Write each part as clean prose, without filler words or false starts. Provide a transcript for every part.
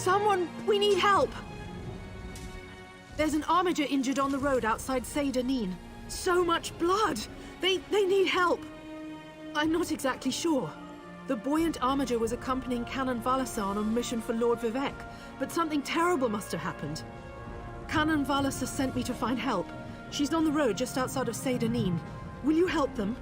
Someone, we need help! There's an armiger injured on the road outside Seyda-Neen. So much blood! They need help! I'm not exactly sure. The buoyant armiger was accompanying Canon Valasa on a mission for Lord Vivek, but something terrible must have happened. Canon Valasa sent me to find help. She's on the road just outside of Seyda-Neen. Will you help them?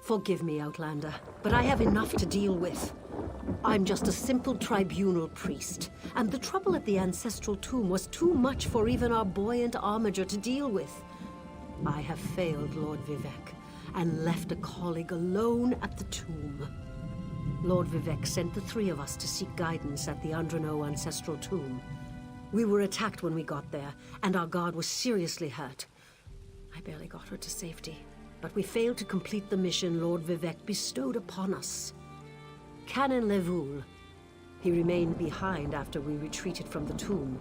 Forgive me, Outlander, but I have enough to deal with. I'm just a simple tribunal priest, and the trouble at the ancestral tomb was too much for even our buoyant armiger to deal with. I have failed Lord Vivek, and left a colleague alone at the tomb. Lord Vivek sent the three of us to seek guidance at the Andrano ancestral tomb. We were attacked when we got there, and our guard was seriously hurt. I barely got her to safety. But we failed to complete the mission Lord Vivek bestowed upon us. Canon Llevule. He remained behind after we retreated from the tomb.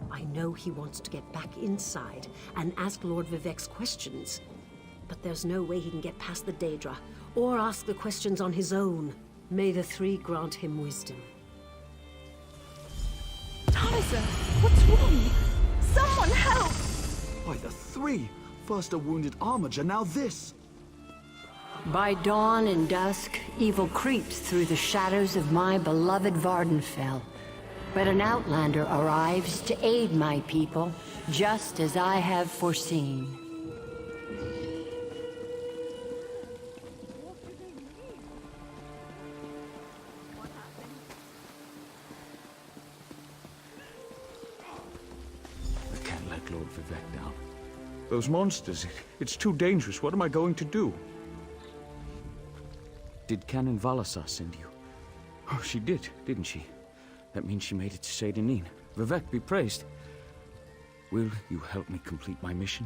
I know he wants to get back inside and ask Lord Vivek's questions. But there's no way he can get past the Daedra, or ask the questions on his own. May the three grant him wisdom. Talisa, what's wrong? Someone help! By the three! First a wounded armiger, now this! By dawn and dusk, evil creeps through the shadows of my beloved Vardenfell. But an outlander arrives to aid my people, just as I have foreseen. I can't let Lord Vivek down. Those monsters, it's too dangerous. What am I going to do? Did Canon Valasa send you? Oh, she did, didn't she? That means she made it to Seyda-Neen. Vivek be praised. Will you help me complete my mission?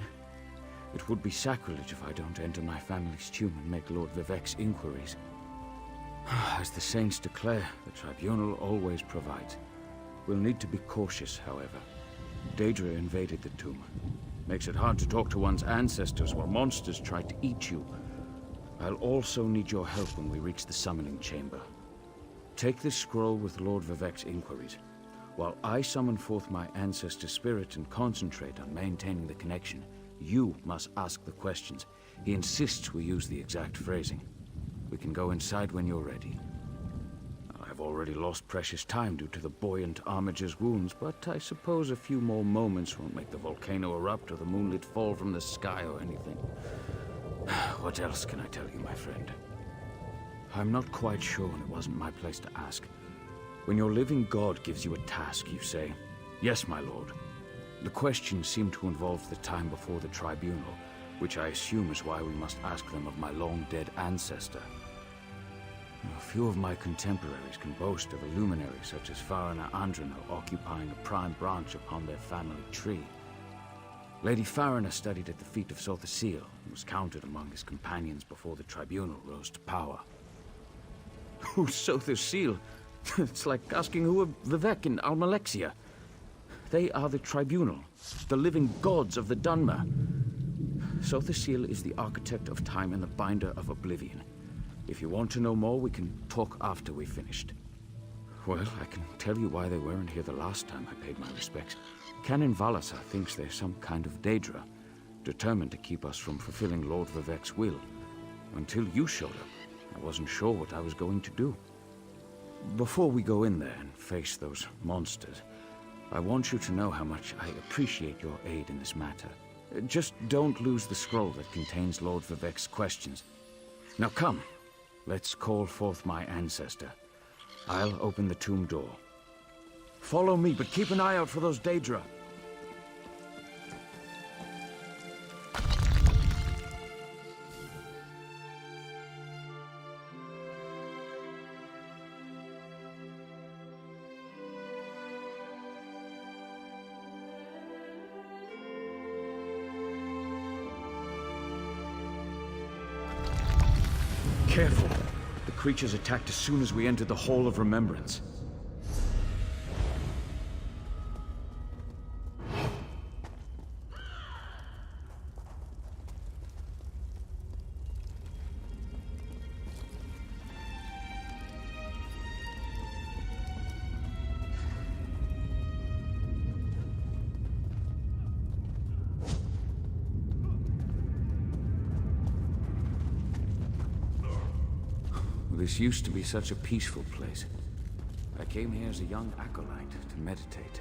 It would be sacrilege if I don't enter my family's tomb and make Lord Vivek's inquiries. As the saints declare, the tribunal always provides. We'll need to be cautious, however. Daedra invaded the tomb. Makes it hard to talk to one's ancestors while monsters try to eat you. I'll also need your help when we reach the summoning chamber. Take this scroll with Lord Vivek's inquiries, while I summon forth my ancestor spirit and concentrate on maintaining the connection. You must ask the questions. He insists we use the exact phrasing. We can go inside when you're ready. I've already lost precious time due to the buoyant armiger's wounds, but I suppose a few more moments won't make the volcano erupt or the moonlit fall from the sky or anything. What else can I tell you, my friend? I'm not quite sure, and it wasn't my place to ask. When your living god gives you a task, you say, "Yes, my lord." The questions seem to involve the time before the tribunal, which I assume is why we must ask them of my long-dead ancestor. A few of my contemporaries can boast of a luminary such as Farina Andrano occupying a prime branch upon their family tree. Lady Farina studied at the feet of Sothasil and was counted among his companions before the tribunal rose to power. Who's Sothasil? It's like asking who are Vivek and Almalexia. They are the tribunal, the living gods of the Dunmer. Sothasil is the architect of time and the binder of oblivion. If you want to know more, we can talk after we've finished. Well, I can tell you why they weren't here the last time I paid my respects. Canon Valasa thinks they're some kind of Daedra, determined to keep us from fulfilling Lord Vivek's will. Until you showed up, I wasn't sure what I was going to do. Before we go in there and face those monsters, I want you to know how much I appreciate your aid in this matter. Just don't lose the scroll that contains Lord Vivek's questions. Now come. Let's call forth my ancestor. I'll open the tomb door. Follow me, but keep an eye out for those Daedra. Careful. The creatures attacked as soon as we entered the Hall of Remembrance. This used to be such a peaceful place. I came here as a young acolyte to meditate.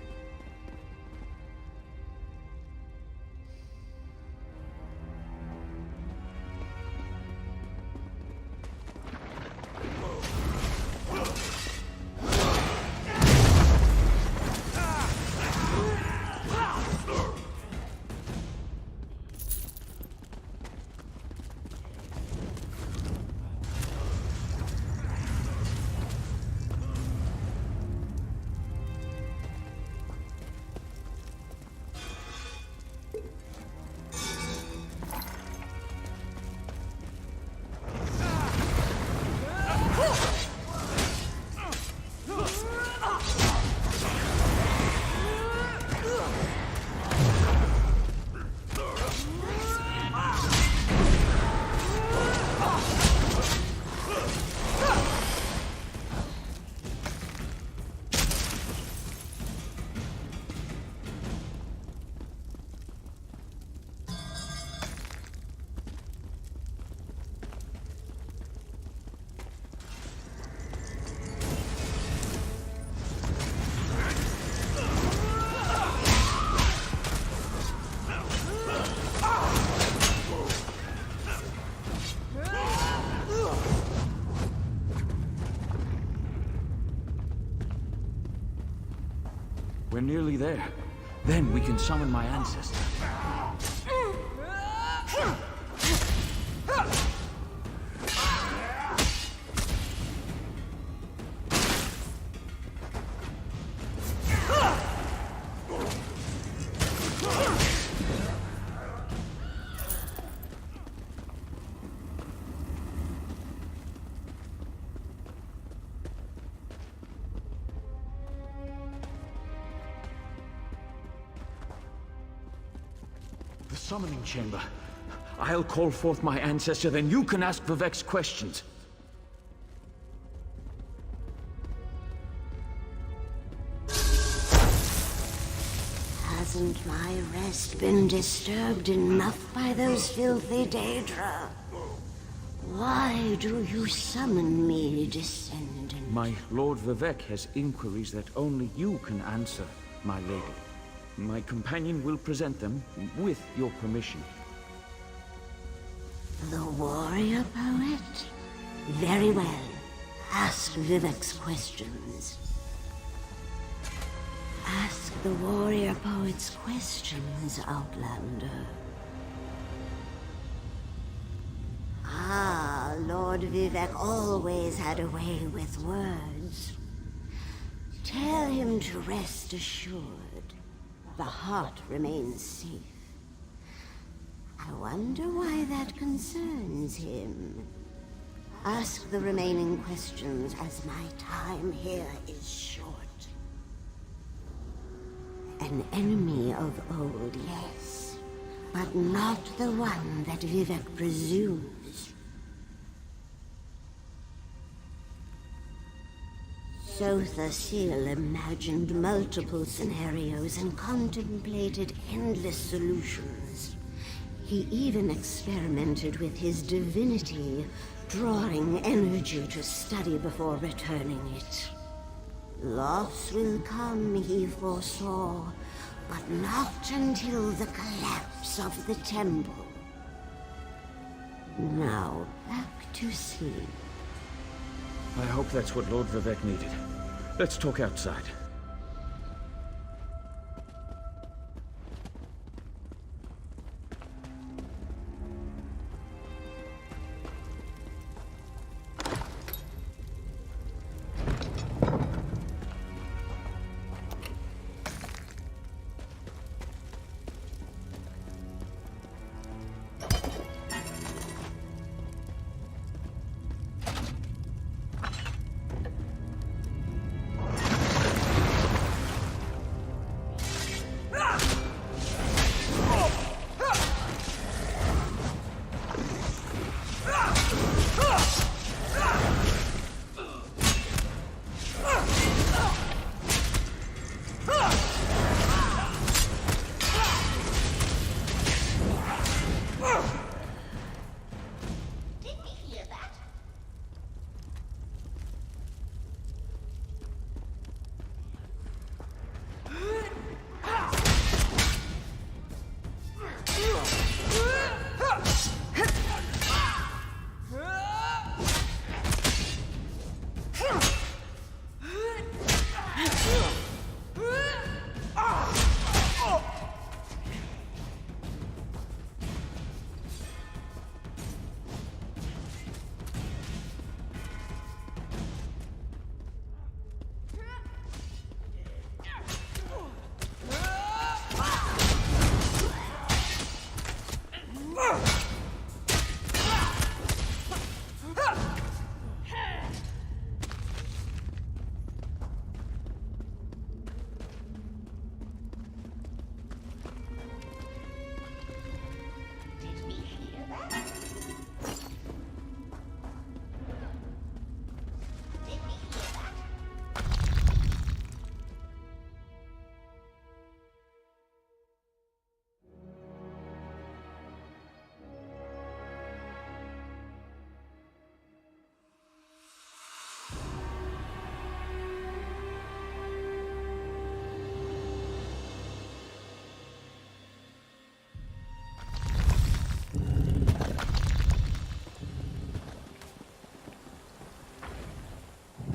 We're nearly there. Then we can summon my ancestor. The summoning chamber. I'll call forth my ancestor, then you can ask Vivek's questions. Hasn't my rest been disturbed enough by those filthy Daedra? Why do you summon me, descendant? My Lord Vivek has inquiries that only you can answer, my lady. My companion will present them with your permission. The warrior poet? Very well. Ask Vivek's questions. Ask the warrior poet's questions, Outlander. Ah, Lord Vivek always had a way with words. Tell him to rest assured. The heart remains safe. I wonder why that concerns him. Ask the remaining questions, as my time here is short. An enemy of old, yes, but not the one that Vivek presumes. Sotha Seal imagined multiple scenarios and contemplated endless solutions. He even experimented with his divinity, drawing energy to study before returning it. Loss will come, he foresaw, but not until the collapse of the temple. Now, back to sleep. I hope that's what Lord Vivek needed. Let's talk outside.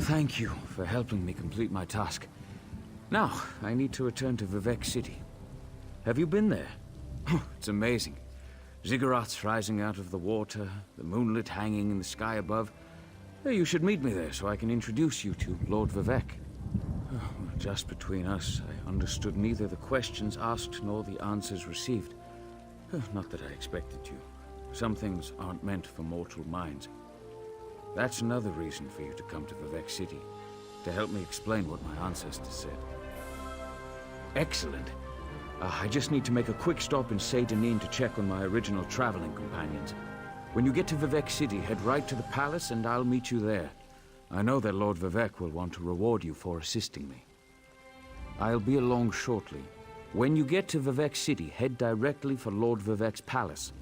Thank you for helping me complete my task. Now, I need to return to Vivec City. Have you been there? It's amazing. Ziggurats rising out of the water, the moonlit hanging in the sky above. You should meet me there so I can introduce you to Lord Vivec. Just between us, I understood neither the questions asked nor the answers received. Not that I expected to. Some things aren't meant for mortal minds. That's another reason for you to come to Vivec City, to help me explain what my ancestors said. Excellent. I just need to make a quick stop in Seydanin to check on my original traveling companions. When you get to Vivec City, head right to the palace and I'll meet you there. I know that Lord Vivec will want to reward you for assisting me. I'll be along shortly. When you get to Vivec City, head directly for Lord Vivec's palace.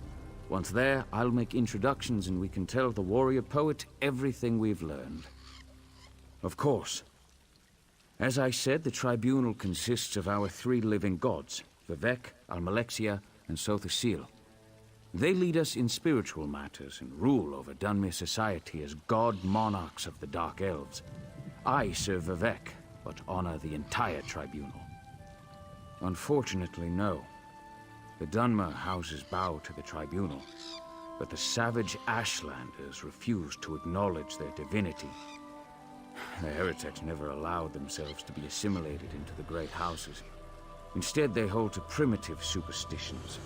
Once there, I'll make introductions and we can tell the warrior poet everything we've learned. Of course. As I said, the tribunal consists of our 3 living gods, Vivec, Almalexia, and Sothasil. They lead us in spiritual matters and rule over Dunmere society as god monarchs of the Dark Elves. I serve Vivec, but honor the entire tribunal. Unfortunately, no. The Dunmer houses bow to the tribunal, but the savage Ashlanders refuse to acknowledge their divinity. The heretics never allowed themselves to be assimilated into the great houses. Instead, they hold to primitive superstitions,